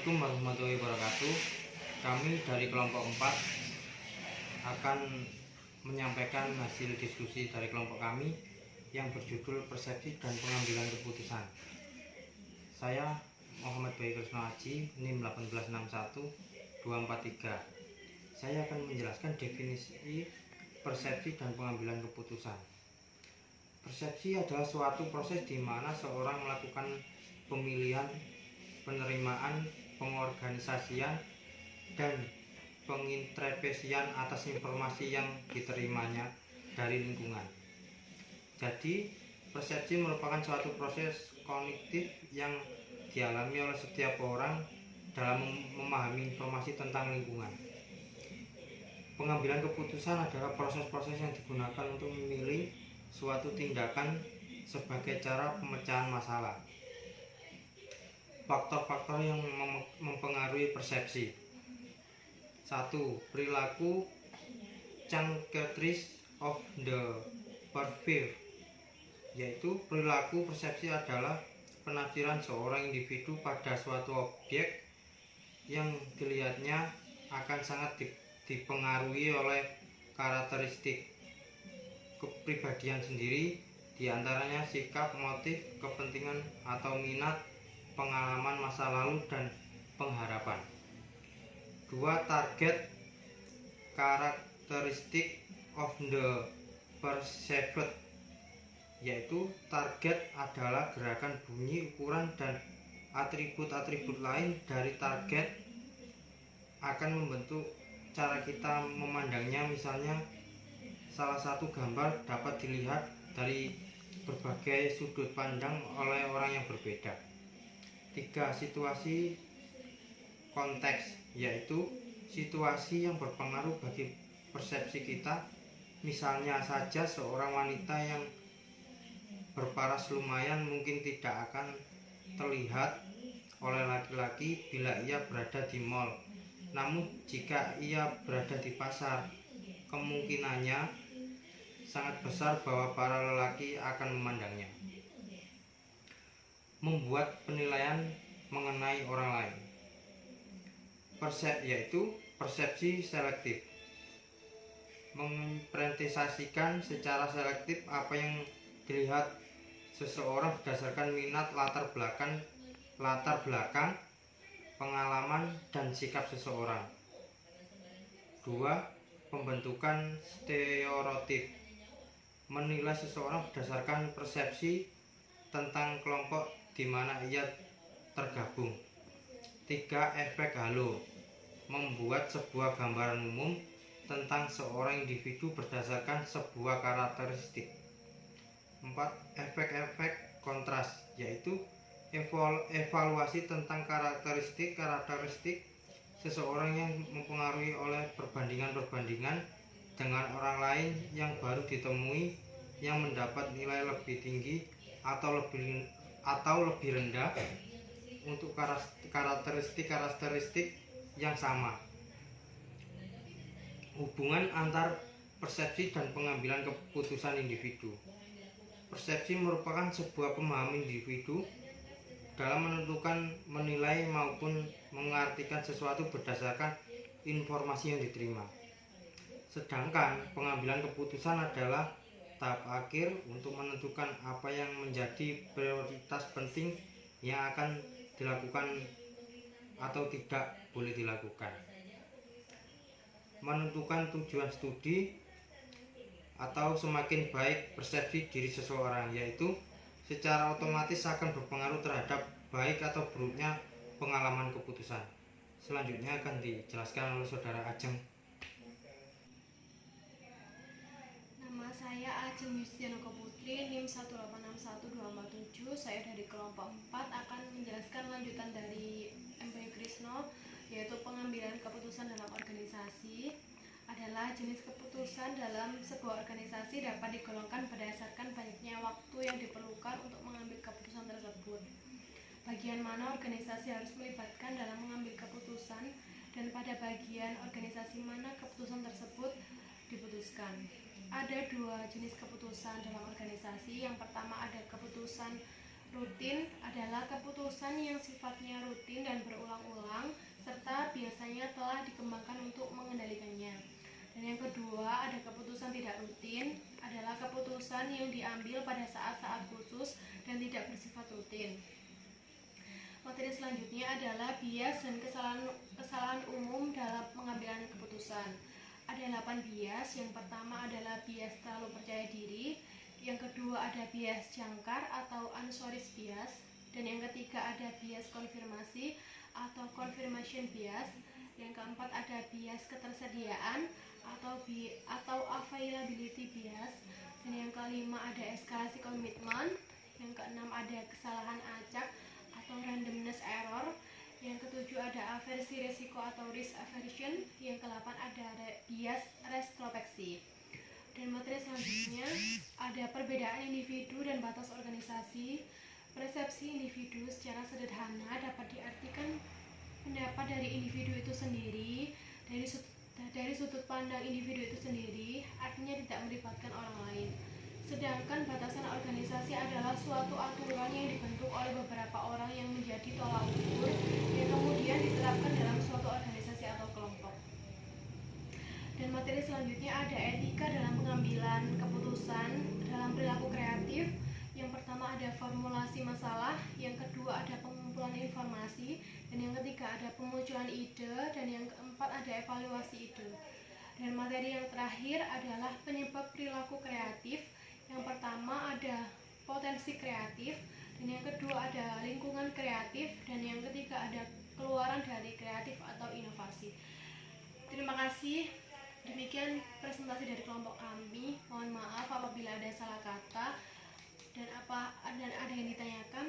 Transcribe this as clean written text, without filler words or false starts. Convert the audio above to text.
Assalamualaikum warahmatullahi wabarakatuh. Kami dari kelompok 4 akan menyampaikan hasil diskusi dari kelompok kami yang berjudul Persepsi dan Pengambilan Keputusan. Saya Muhammad Bayi Krisno Aji, NIM 1861243. Saya akan menjelaskan definisi persepsi dan pengambilan keputusan. Persepsi adalah suatu proses di mana seorang melakukan pemilihan, penerimaan, pengorganisasian, dan penginterpretasian atas informasi yang diterimanya dari lingkungan. Jadi, persepsi merupakan suatu proses kognitif yang dialami oleh setiap orang dalam memahami informasi tentang lingkungan. Pengambilan keputusan adalah proses-proses yang digunakan untuk memilih suatu tindakan sebagai cara pemecahan masalah. Faktor-faktor yang mempengaruhi persepsi. 1. Perilaku characteristics of the perceiver, yaitu perilaku persepsi adalah penafsiran seorang individu pada suatu objek yang dilihatnya akan sangat dipengaruhi oleh karakteristik kepribadian sendiri, diantaranya sikap, motif, kepentingan atau minat, pengalaman masa lalu, dan pengharapan. 2. Target karakteristik of the perceived, yaitu target adalah gerakan, bunyi, ukuran, dan atribut-atribut lain dari target akan membentuk cara kita memandangnya. Misalnya, salah satu gambar dapat dilihat dari berbagai sudut pandang oleh orang yang berbeda. 3. Situasi konteks, yaitu situasi yang berpengaruh bagi persepsi kita. Misalnya saja seorang wanita yang berparas lumayan mungkin tidak akan terlihat oleh laki-laki bila ia berada di mal. Namun jika ia berada di pasar, kemungkinannya sangat besar bahwa para lelaki akan memandangnya. Membuat penilaian mengenai orang lain. Yaitu persepsi selektif, menginterpretasikan secara selektif apa yang dilihat seseorang berdasarkan minat, latar belakang, pengalaman, dan sikap seseorang. 2. Pembentukan stereotip, menilai seseorang berdasarkan persepsi tentang kelompok di mana ia tergabung. 3. Efek halo, membuat sebuah gambaran umum tentang seorang individu berdasarkan sebuah karakteristik. 4. Efek-efek kontras, yaitu evaluasi tentang karakteristik seseorang yang mempengaruhi oleh perbandingan dengan orang lain yang baru ditemui, yang mendapat nilai lebih tinggi atau lebih rendah untuk karakteristik yang sama. Hubungan antar persepsi dan pengambilan keputusan individu. Persepsi merupakan sebuah pemahaman individu dalam menentukan, menilai, maupun mengartikan sesuatu berdasarkan informasi yang diterima. Sedangkan pengambilan keputusan adalah tahap akhir untuk menentukan apa yang menjadi prioritas penting yang akan dilakukan atau tidak boleh dilakukan. Menentukan tujuan studi atau semakin baik persepsi diri seseorang, yaitu secara otomatis akan berpengaruh terhadap baik atau buruknya pengalaman keputusan. Selanjutnya akan dijelaskan oleh saudara Ajeng. Nama saya Ajeng Yustianoko Putri, NIM 1861247. Saya dari kelompok 4 akan menjelaskan lanjutan dari Bayi Krisno, yaitu pengambilan keputusan dalam organisasi. Adalah jenis keputusan dalam sebuah organisasi dapat digolongkan berdasarkan banyaknya waktu yang diperlukan untuk mengambil keputusan tersebut. Bagian mana organisasi harus melibatkan dalam mengambil keputusan, dan pada bagian organisasi mana keputusan tersebut diputuskan. Ada 2 jenis keputusan dalam organisasi. Yang pertama ada keputusan rutin, adalah keputusan yang sifatnya rutin dan berulang-ulang yang kedua ada keputusan tidak rutin, adalah keputusan yang diambil pada saat-saat khusus dan tidak bersifat rutin. Materi selanjutnya adalah bias dan kesalahan umum dalam pengambilan keputusan. Ada 8 bias. Yang pertama adalah bias terlalu percaya diri, yang kedua ada bias jangkar atau unsouris bias, dan yang ketiga ada bias konfirmasi atau confirmation bias. Yang keempat ada bias ketersediaan atau availability bias, dan yang kelima ada eskalasi komitmen. Yang keenam ada kesalahan acak atau randomness error. Yang ketujuh ada aversi resiko atau risk aversion. Yang ke-8 ada bias retrospeksi. Dan materi selanjutnya ada perbedaan individu dan batas organisasi. Persepsi individu secara sederhana dapat diartikan pendapat dari individu itu sendiri, dari sudut pandang individu itu sendiri, artinya tidak melibatkan orang lain. Sedangkan batasan organisasi adalah suatu aturan yang dibentuk oleh beberapa orang yang menjadi tolak ukur yang kemudian diterapkan dalam suatu organisasi atau kelompok. Dan materi selanjutnya ada etika dalam pengambilan keputusan dalam perilaku kreatif. Yang pertama ada formulasi masalah, yang kedua ada pengumpulan informasi, dan yang ketiga ada pemunculan ide, dan yang keempat ada evaluasi ide. Dan materi yang terakhir adalah penyebab perilaku kreatif. Yang pertama ada potensi kreatif, dan yang kedua ada lingkungan kreatif, dan yang ketiga ada keluaran dari kreatif atau inovasi. Terima kasih. Demikian presentasi dari kelompok kami. Mohon maaf apabila ada salah kata dan ada yang ditanyakan.